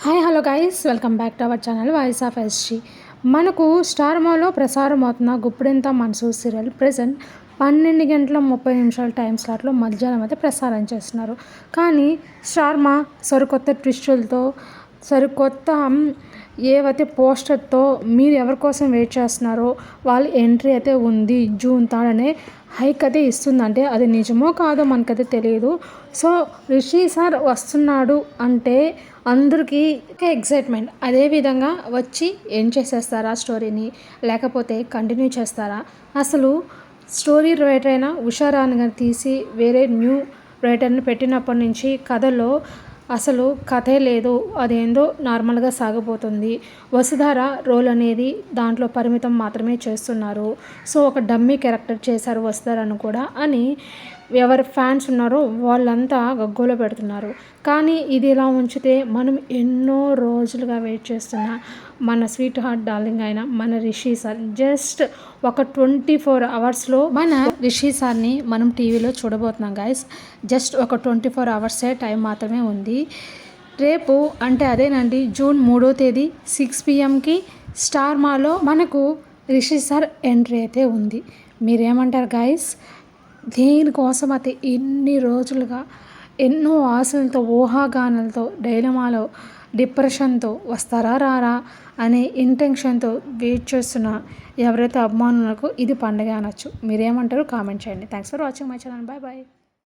Hi hello guys, welcome back to our channel voice of SG. మనకు star మాలో ప్రసారం అవుతున్న గుప్పెడంత మనసు సీరియల్ ప్రెజెంట్ 12:30 టైం స్లాట్లో మధ్యాహ్నం అయితే ప్రసారం చేస్తున్నారు. కానీ స్టార్ మా సరికొత్త ట్విస్టులతో సరికొత్త ఏవైతే పోస్టర్తో మీరు ఎవరి కోసం వెయిట్ చేస్తున్నారో వాళ్ళ ఎంట్రీ అయితే ఉంది. జూన్ 3 హైక్ అయితే ఇస్తుందంటే అది నిజమో కాదో మనకైతే తెలియదు. సో రిషి సార్ వస్తున్నాడు అంటే అందరికీ ఎక్సైట్మెంట్. అదేవిధంగా వచ్చి ఏం చేసేస్తారా స్టోరీని, లేకపోతే కంటిన్యూ చేస్తారా? అసలు స్టోరీ రైటర్ అయినా ఉషారాని గారు తీసి వేరే న్యూ రైటర్ని పెట్టినప్పటి నుంచి కథలో అసలు కథే లేదు, అదేందో నార్మల్గా సాగిపోతుంది. వసుధార రోల్ అనేది దాంట్లో పరిమితం మాత్రమే చేస్తున్నారు. సో ఒక డమ్మీ క్యారెక్టర్ చేశారు వసుధారను కూడా అని ఎవరి ఫ్యాన్స్ ఉన్నారో వాళ్ళంతా గగ్గోలో పెడుతున్నారు. కానీ ఇది ఇలా ఉంచితే మనం ఎన్నో రోజులుగా వెయిట్ చేస్తున్న మన స్వీట్ హార్ట్ డార్లింగ్ అయిన మన రిషి సార్ జస్ట్ ఒక 24 అవర్స్లో మన రిషి సార్ని మనం టీవీలో చూడబోతున్నాం గైస్. జస్ట్ ఒక 24 అవర్సే టైం మాత్రమే ఉంది. రేపు అంటే అదేనండి జూన్ 3వ తేదీ 6 PM స్టార్ మాలో మనకు రిషి సార్ ఎంట్రీ అయితే ఉంది. మీరేమంటారు గైస్? దేనికోసం అయితే ఎన్ని రోజులుగా ఎన్నో ఆశలతో ఊహాగానాలతో డైలమాలో డిప్రెషన్తో వస్తారా రారా అనే ఇంటెన్షన్తో వెయిట్ చేస్తున్న ఎవరైతే అభిమానులకు ఇది పండగ అనొచ్చు. మీరేమంటారు? కామెంట్ చేయండి. Thanks for watching my channel. Bye bye.